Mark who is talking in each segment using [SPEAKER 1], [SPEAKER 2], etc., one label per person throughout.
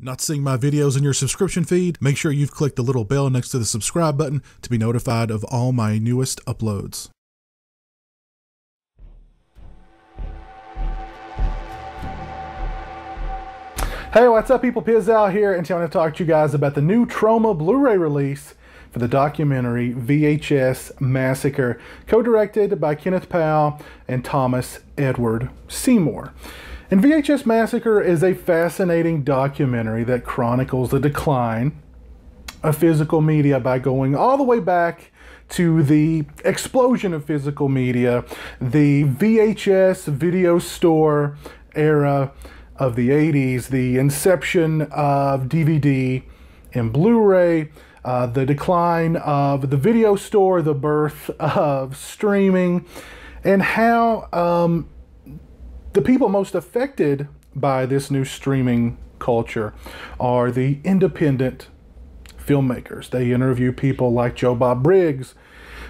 [SPEAKER 1] Not seeing my videos in your subscription feed? Make sure you've clicked the little bell next to the subscribe button to be notified of all my newest uploads.
[SPEAKER 2] Hey, what's up people? Pizzal here, and today I want to talk to you guys about the new Troma Blu-ray release for the documentary VHS Massacre, co-directed by Kenneth Powell and Thomas Edward Seymour. And VHS Massacre is a fascinating documentary that chronicles the decline of physical media by going all the way back to the explosion of physical media, the VHS video store era of the 80s, the inception of DVD and Blu-ray, the decline of the video store, the birth of streaming, and how the people most affected by this new streaming culture are the independent filmmakers. They interview people like Joe Bob Briggs,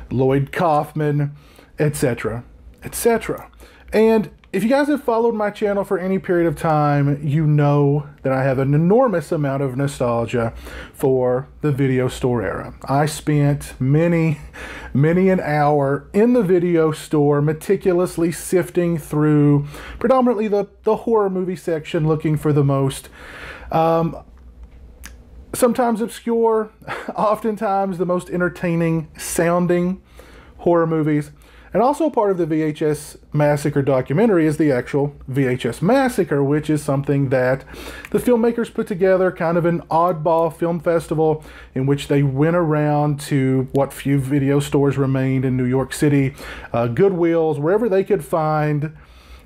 [SPEAKER 2] Lloyd Kaufman, etc., etc. And if you guys have followed my channel for any period of time, you know that I have an enormous amount of nostalgia for the video store era. I spent many an hour in the video store meticulously sifting through predominantly the horror movie section, looking for the most sometimes obscure, oftentimes the most entertaining sounding horror movies. And also part of the VHS Massacre documentary is the actual VHS Massacre, which is something that the filmmakers put together, kind of an oddball film festival in which they went around to what few video stores remained in New York City, Goodwills, wherever they could find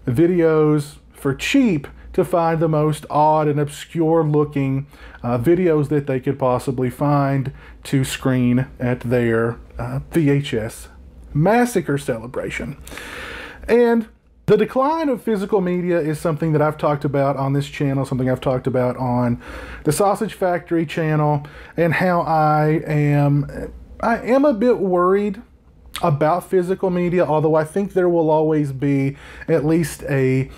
[SPEAKER 2] videos for cheap, to find the most odd and obscure looking videos that they could possibly find to screen at their VHS Massacre celebration. And the decline of physical media is something that I've talked about on this channel, something I've talked about on the Sausage Factory channel, and how I am a bit worried about physical media, although I think there will always be at least a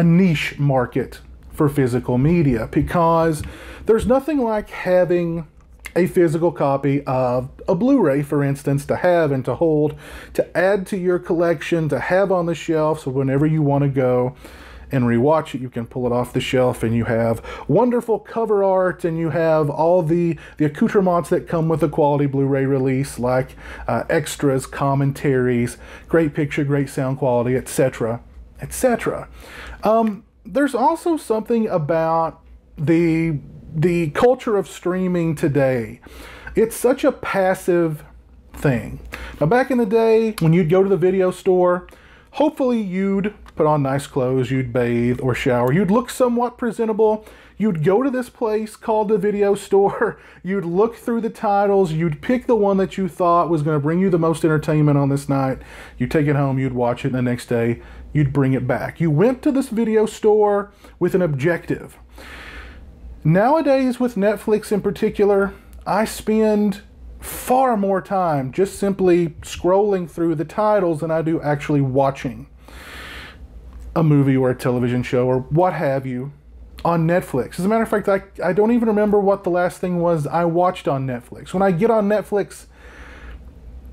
[SPEAKER 2] niche market for physical media, because there's nothing like having a physical copy of a Blu-ray, for instance, to have and to hold, to add to your collection, to have on the shelf, so whenever you want to go and rewatch it, you can pull it off the shelf and you have wonderful cover art and you have all the accoutrements that come with a quality Blu-ray release, like extras, commentaries, great picture, great sound quality, etc., etc. There's also something about the culture of streaming today. It's such a passive thing. Now, back in the day, when you'd go to the video store, hopefully you'd put on nice clothes, you'd bathe or shower, you'd look somewhat presentable, you'd go to this place called the video store, you'd look through the titles, you'd pick the one that you thought was going to bring you the most entertainment on this night, you'd take it home, you'd watch it, and the next day you'd bring it back. You went to this video store with an objective. Nowadays, with Netflix in particular, I spend far more time just simply scrolling through the titles than I do actually watching a movie or a television show or what have you on Netflix. As a matter of fact, I don't even remember what the last thing was I watched on Netflix. When I get on Netflix,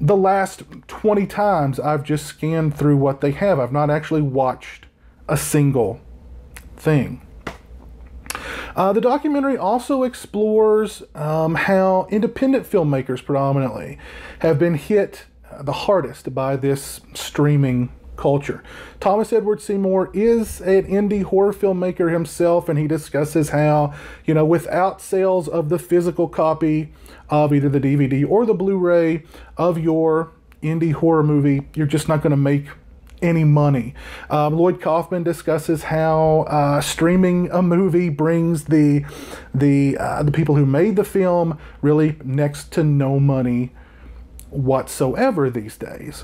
[SPEAKER 2] the last 20 times I've just scanned through what they have. I've not actually watched a single thing. The documentary also explores how independent filmmakers predominantly have been hit the hardest by this streaming culture. Thomas Edward Seymour is an indie horror filmmaker himself, and he discusses how, you know, without sales of the physical copy of either the DVD or the Blu-ray of your indie horror movie, you're just not going to make any money. Lloyd Kaufman discusses how streaming a movie brings the people who made the film really next to no money whatsoever these days.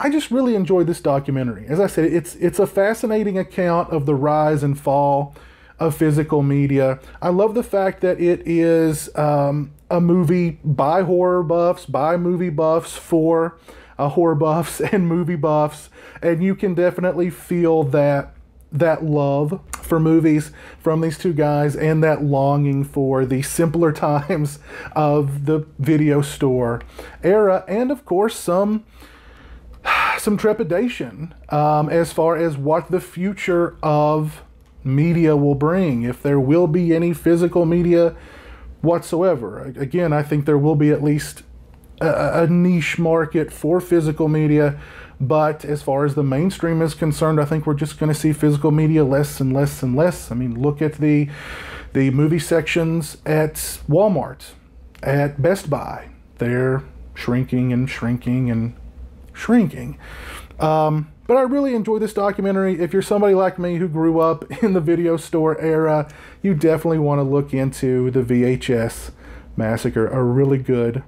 [SPEAKER 2] I just really enjoyed this documentary. As I said, it's a fascinating account of the rise and fall of physical media. I love the fact that it is a movie by horror buffs, by movie buffs, for horror buffs and movie buffs, and you can definitely feel that that love for movies from these two guys and that longing for the simpler times of the video store era, and of course some trepidation as far as what the future of media will bring, if there will be any physical media whatsoever. Again, I think there will be at least a niche market for physical media, but as far as the mainstream is concerned, I think we're just going to see physical media less and less and less. I mean, look at the movie sections at Walmart, at Best Buy. They're shrinking and shrinking and shrinking. But I really enjoy this documentary. If you're somebody like me who grew up in the video store era, you definitely want to look into the VHS Massacre, a really good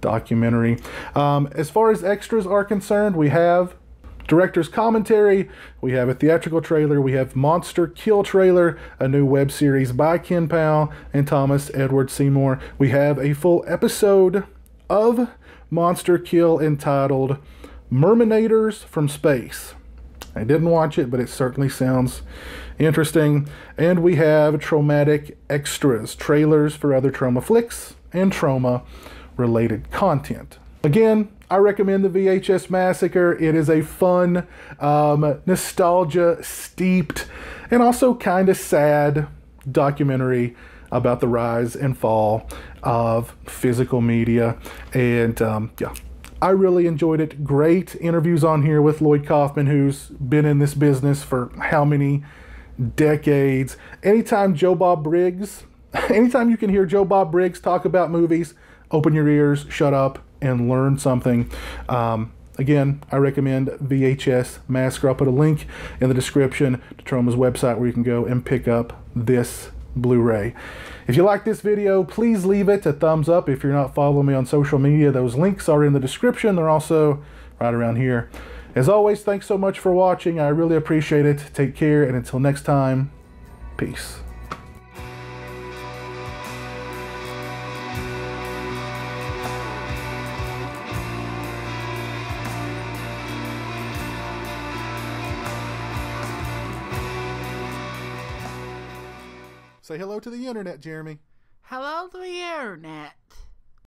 [SPEAKER 2] documentary. As far as extras are concerned, we have director's commentary, we have a theatrical trailer, we have Monster Kill trailer, a new web series by Ken Powell and Thomas Edward Seymour. We have a full episode of Monster Kill entitled Mermanators from Space. I didn't watch it, but it certainly sounds interesting. And we have traumatic extras, trailers for other Troma flicks and Troma related content. Again, I recommend the VHS Massacre. It is a fun, nostalgia steeped, and also kind of sad documentary about the rise and fall of physical media. And yeah, I really enjoyed it. Great interviews on here with Lloyd Kaufman, who's been in this business for how many decades. Anytime Joe Bob Briggs, anytime you can hear Joe Bob Briggs talk about movies, open your ears, shut up, and learn something. Again, I recommend VHS Massacre. I'll put a link in the description to Troma's website where you can go and pick up this Blu-ray. If you like this video, please leave it a thumbs up. If you're not following me on social media, those links are in the description. They're also right around here. As always, thanks so much for watching. I really appreciate it. Take care, and until next time, peace. Say hello to the internet, Jeremy.
[SPEAKER 3] Hello to the internet.